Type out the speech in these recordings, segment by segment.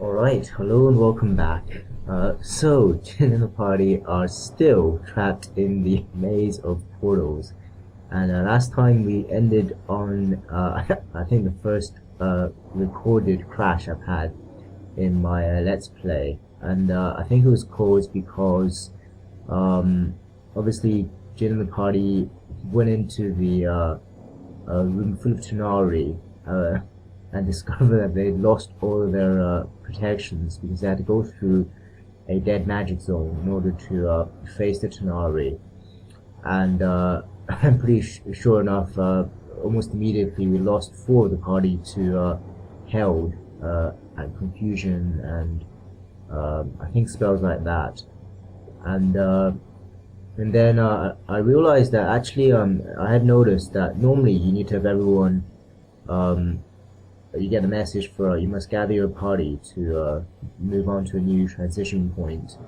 Alright, hello and welcome back. So, Jin and the party are still trapped in the maze of portals. And last time we ended on, I think the first recorded crash I've had in my Let's Play. And I think it was caused because, obviously, Jin and the party went into the room full of Tanari, and discovered that they'd lost all of their protections because they had to go through a dead magic zone in order to face the Tanari. And I'm pretty sure enough, almost immediately we lost four of the party to Held and Confusion and I think spells like that. And then I realized that actually I had noticed that normally you need to have everyone you get the message for you must gather your party to move on to a new transition point.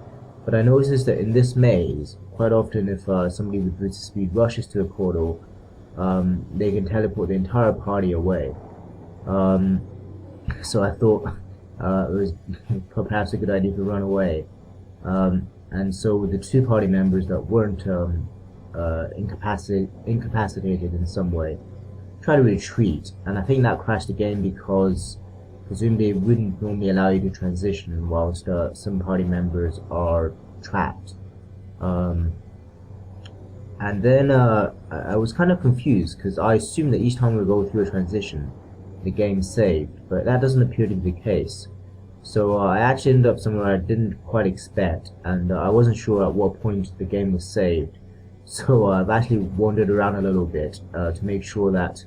But I noticed that in this maze, quite often if somebody with boots of speed rushes to a portal, they can teleport the entire party away. So I thought it was perhaps a good idea to run away. And so the two party members that weren't incapacitated in some way try to retreat, and I think that crashed the game because presumably it wouldn't normally allow you to transition whilst some party members are trapped. And then I was kind of confused because I assumed that each time we go through a transition the game saved, but that doesn't appear to be the case. So I actually ended up somewhere I didn't quite expect, and I wasn't sure at what point the game was saved. So I've actually wandered around a little bit to make sure that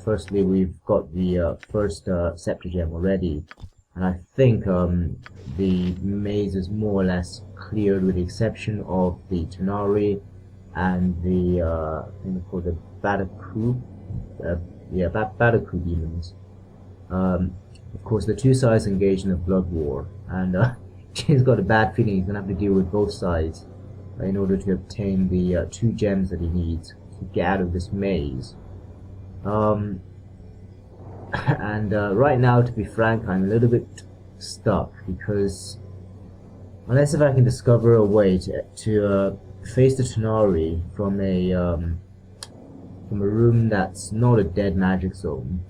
firstly we've got the first scepter gem already, and I think the maze is more or less cleared with the exception of the Tanari and the I think they're called the Badaku, Badaku demons. Of course, the two sides engage in a blood war, and Jay's got a bad feeling he's gonna have to deal with both sides in order to obtain the two gems that he needs to get out of this maze. And right now, to be frank, I'm a little bit stuck because unless if I can discover a way to face the Tanari from a room that's not a dead magic zone,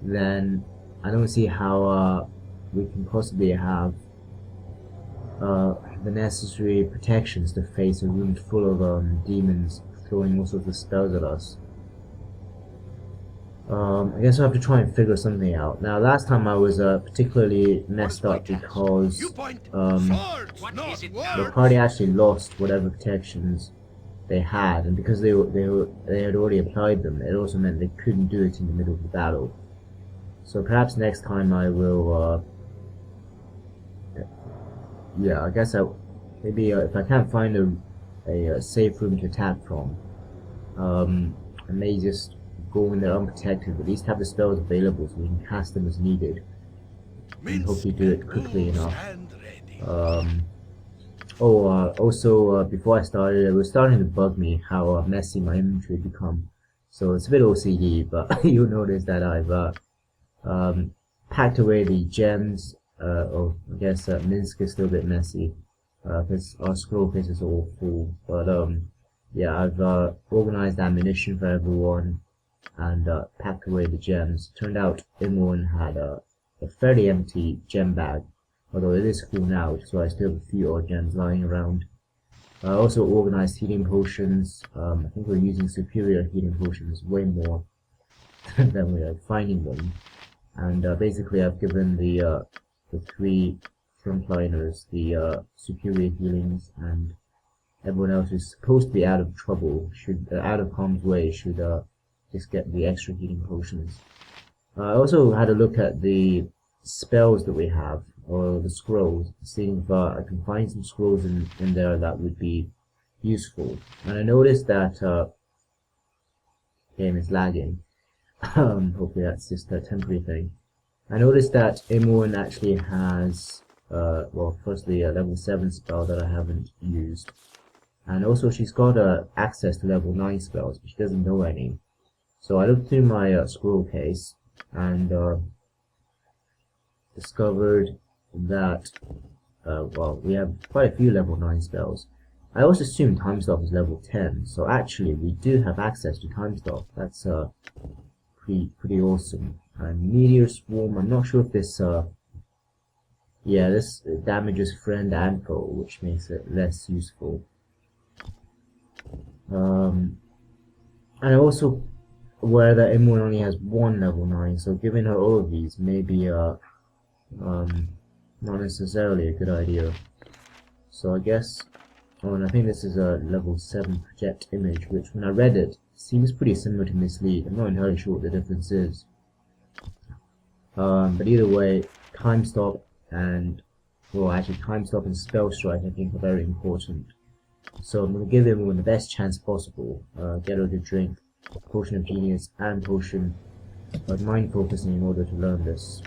then I don't see how we can possibly have the necessary protections to face a room full of demons throwing all sorts of spells at us. I guess I'll have to try and figure something out. Now, last time I was particularly messed up because the party actually lost whatever protections they had, and because they had already applied them, it also meant they couldn't do it in the middle of the battle. So perhaps next time I will. Yeah, I guess maybe if I can't find a safe room to attack from, I may just go in there unprotected, but at least have the spells available so we can cast them as needed, and hopefully do it quickly enough. Also, before I started, it was starting to bug me how messy my inventory had become. So it's a bit OCD, but you'll notice that I've packed away the gems. I guess Minsk is still a bit messy because our scroll case is all full. But yeah, I've organized ammunition for everyone and packed away the gems. Turned out Imoen had a fairly empty gem bag, although it is full now, so I still have a few odd gems lying around. I also organized healing potions. I think we're using superior healing potions way more than we are finding them. And basically I've given the three frontliners the superior healings, and everyone else who's supposed to be out of trouble, out of harm's way, should just get the extra healing potions. I also had a look at the spells that we have, or the scrolls, seeing if I can find some scrolls in there that would be useful. And I noticed that game is lagging. Hopefully that's just a temporary thing. I noticed that Imoen actually has, well, firstly a level 7 spell that I haven't used, and also she's got access to level 9 spells, but she doesn't know any. So I looked through my scroll case, and discovered that well, we have quite a few level 9 spells. I also assume Time Stop is level 10, so actually we do have access to Time Stop. That's pretty awesome. And Meteor Swarm, I'm not sure if this yeah, this damages friend and foe, which makes it less useful. And I'm also aware that Imoen only has one level 9, so giving her all of these may be not necessarily a good idea. So I guess, oh, and I think this is a level 7 project image, which when I read it seems pretty similar to Mislead. I'm not entirely sure what the difference is. But either way, Time Stop and, well, actually Time Stop and Spell Strike I think are very important. So I'm going to give everyone the best chance possible. Get her to drink Potion of Genius and Potion of Mind Focusing in order to learn this.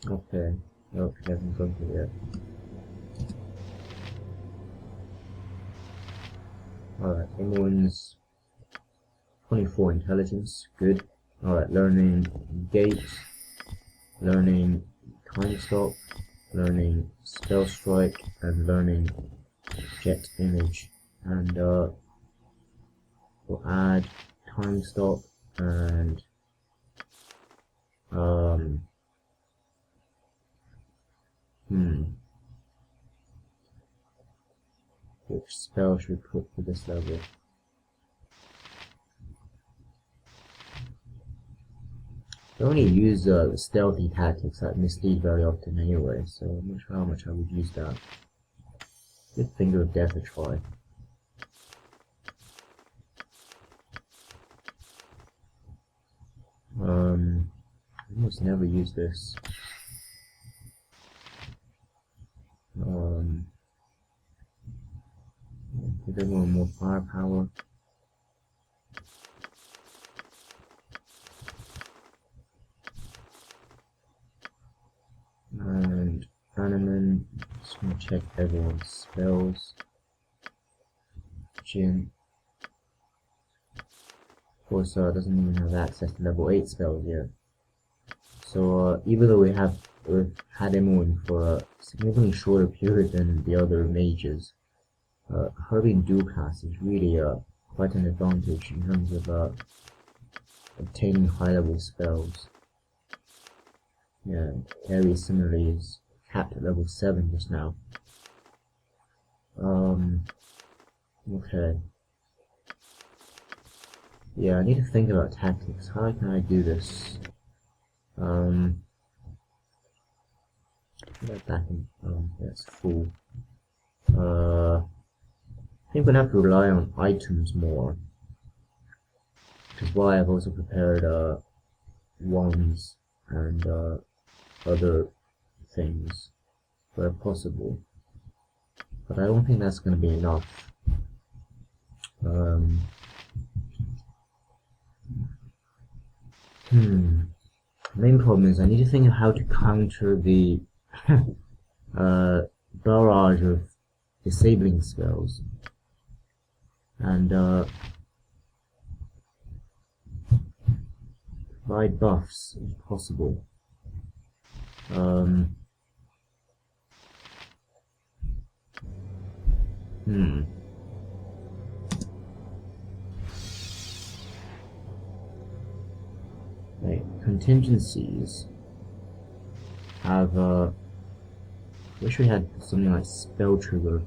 Okay, no, she hasn't gone through yet. Alright, Imoen's 24 intelligence, good. Alright, learning Gate, learning Time Stop, learning Spell Strike, and learning Jet Image. And we'll add Time Stop and which spell should we put for this level? I only use stealthy tactics like Mislead very often anyway, so I'm not sure how much I would use that. Give Finger of Death a try. I almost never use this. Give everyone more firepower. And Animan, just gonna check everyone's spells. Jin, of course, doesn't even have access to level 8 spells yet. So even though we've had Imoen for a significantly shorter period than the other mages, her being dual class is really quite an advantage in terms of obtaining high level spells. Yeah, Aerie similarly is capped at level 7 just now. Okay. Yeah, I need to think about tactics. How can I do this? Back in, that's full. I think we're gonna have to rely on items more, which is why I've also prepared wands and other things where possible, but I don't think that's going to be enough. The main problem is I need to think of how to counter the barrage of disabling spells and provide buffs if possible. Right, contingencies have wish we had something like spell trigger.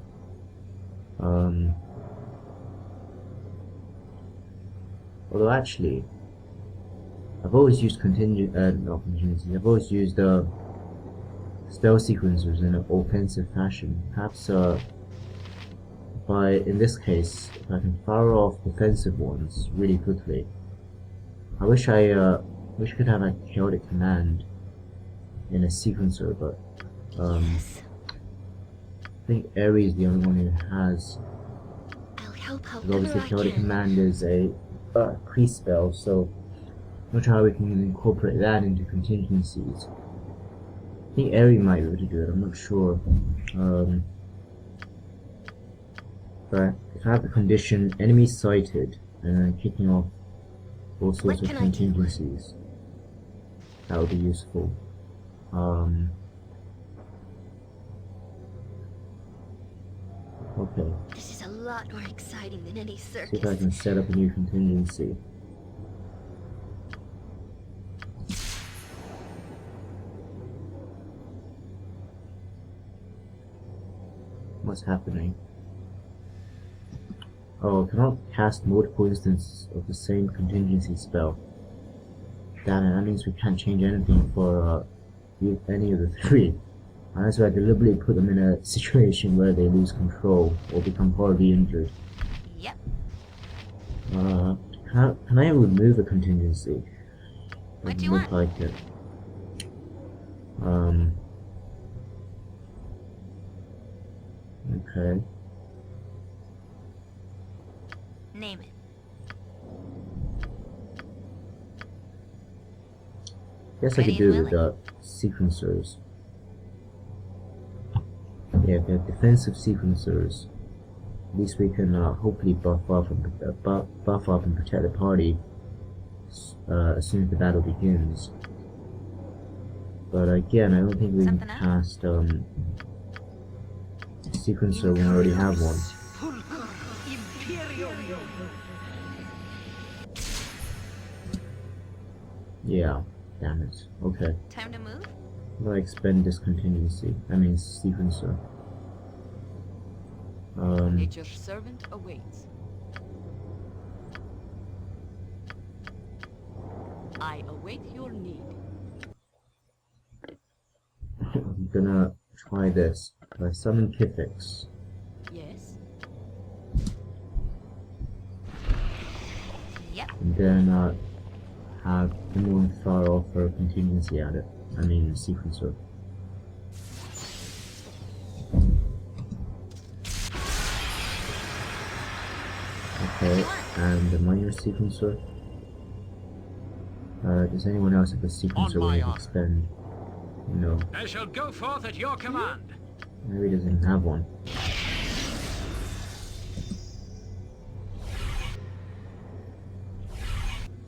Although actually, I've always used not contingencies. I've always used spell sequencers in an offensive fashion. Perhaps in this case, if I can fire off defensive ones really quickly. I wish I could have a chaotic command in a sequencer, but I think Aerie is the only one who has. Because obviously, chaotic command is a pre-spell, so I'm not sure how we can incorporate that into contingencies. I think Aerie might be able to do it. I'm not sure. if I have the condition enemy sighted and then kicking off all sorts of contingencies, that would be useful. Okay. This is a lot more exciting than any circus. See if I can set up a new contingency. What's happening? Oh, cannot cast multiple instances of the same contingency spell. Damn it, that means we can't change anything for any of the three. Unless I deliberately put them in a situation where they lose control or become horribly injured. Yep. Can I remove a contingency? What do you want? Like it. Okay. Name it. Guess I could do it with the sequencers. Yeah, they're defensive sequencers. At least we can hopefully buff up and protect the party as soon as the battle begins. But again, I don't think we can cast sequencer when we already have one. Yeah, damn it. Okay. Time to move? I'm gonna expend this contingency. I mean sequencer. Nature's servant awaits. I await your need. I'm gonna try this. I summon Kithix. Yes. Yep. And then have Imoen fire off for a contingency at it. I mean sequencer. Okay, and the minor sequencer. Does anyone else have a sequencer we can expend? No. I shall go forth at your command. Maybe he doesn't have one.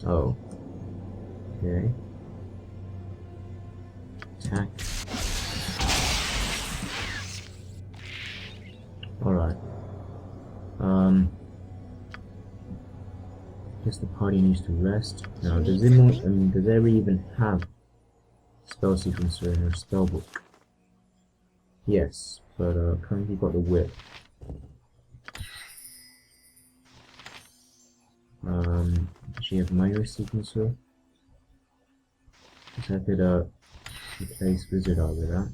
Oh. Okay. Attack. Alright. Guess the party needs to rest. Now, does Aerie even have spell sequencer in her spellbook? Yes, but currently got the whip. Does she have minor sequencer? Guess I could replace wizard out with that.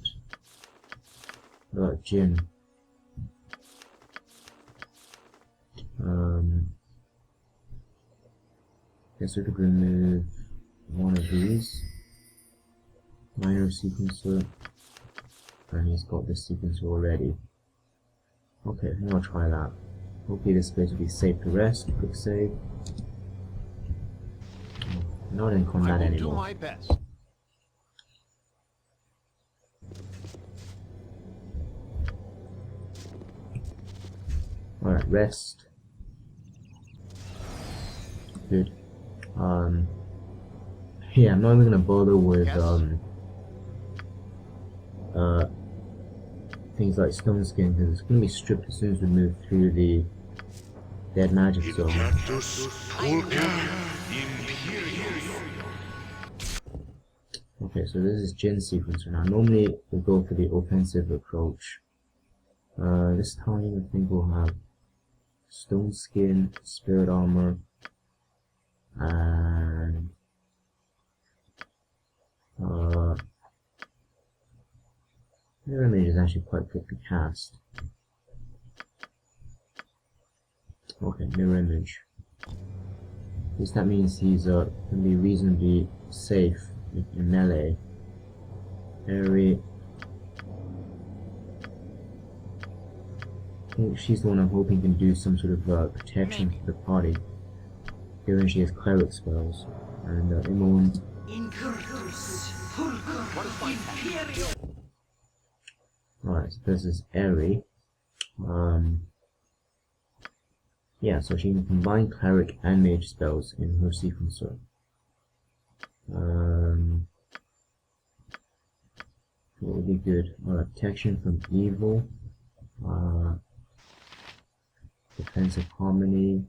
What about Jin? Guess we could remove one of these. Minor sequencer. And he's got this sequencer already. Okay, I'm gonna try that. Hopefully this place will be safe to rest. Quick save. Not in combat I will anymore. do my best. Alright, rest. Good. Yeah, I'm not even gonna bother with things like stone skin because it's gonna be stripped as soon as we move through the dead magic zone. Okay, so this is Jin sequencer. Now normally we go for the offensive approach. This time I think we'll have stone skin, spirit armor, and mirror image is actually quite quick to cast. Okay, mirror image. At least that means he's gonna be reasonably safe in melee. Aerie. I think she's the one I'm hoping can do some sort of protection for the party, given she has cleric spells. And Imoen. Alright, so this is Aerie. Yeah, so she can combine cleric and mage spells in her sequencer. What would be good? Protection from evil, defensive harmony,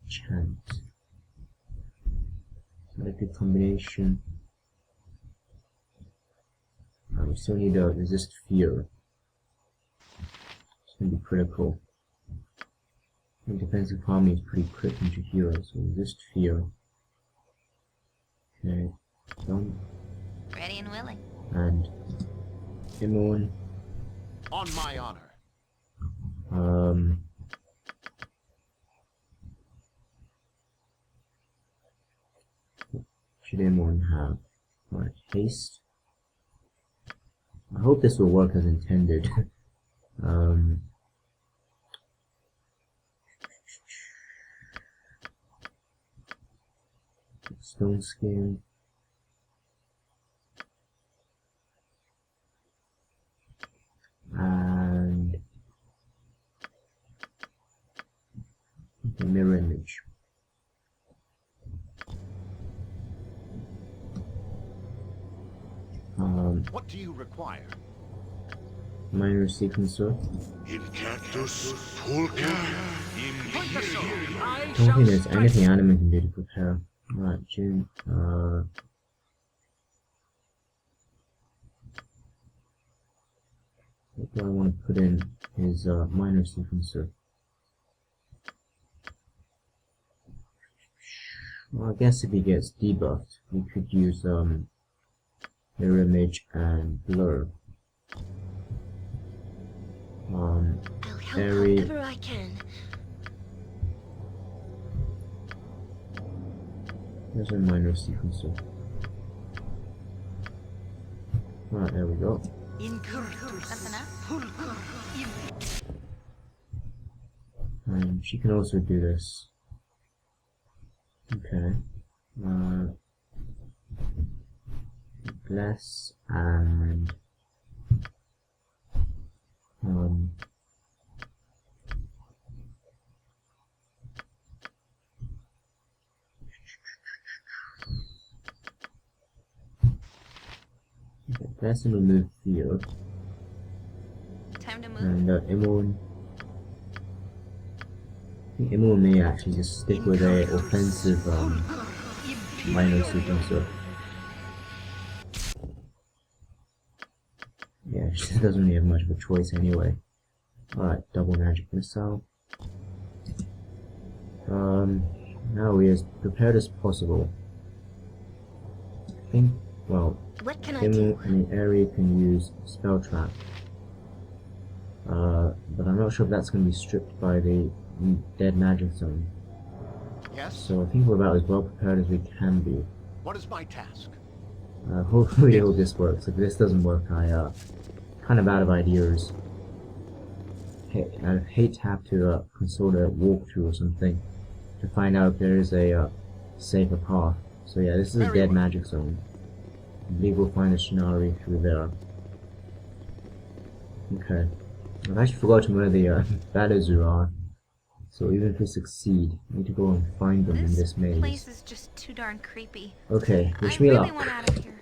chant. A good combination. We still need to resist fear. It's going to be critical. I think defensive harmony is pretty quick into hero, so resist fear. Okay, done. Ready and willing. And Imoen. On my honor. Should Imoen have haste? I hope this will work as intended. Stone skin. And the mirror image. What do you require? Minor sequencer. In cactus, pulca, Point the sword. I Don't shall think there's strike. anything Anima can do to prepare. Right, June. What do I want to put in his minor sequencer? Well, I guess if he gets debuffed, we could use mirror image and blur. I'll help Aerie. however I can. There's a minor sequencer. Alright, there we go. That's enough. And she can also do this. Okay. Glass and glass and remove fear. Time to move. And Imoen. I think Imoen may actually just stick with a offensive minor sequencer. Yeah, she doesn't really have much of a choice anyway. Alright, double magic missile. Now we're as prepared as possible. I think, well, What can I do? Imoen and Aerie can use spell trap. But I'm not sure if that's going to be stripped by the dead magic zone. Yes? So I think we're about as well prepared as we can be. What is my task? Hopefully all this works. If this doesn't work, I kind of out of ideas. I'd hate to have to consult a walkthrough or something to find out if there is a safer path. So yeah, this is a Very dead well. magic zone. I believe we'll find a scenario through there. Okay. I've actually forgotten where the Baldur are. So even if we succeed, we need to go and find them in this maze. place is just too darn creepy. Okay, I wish me really luck. want out of here.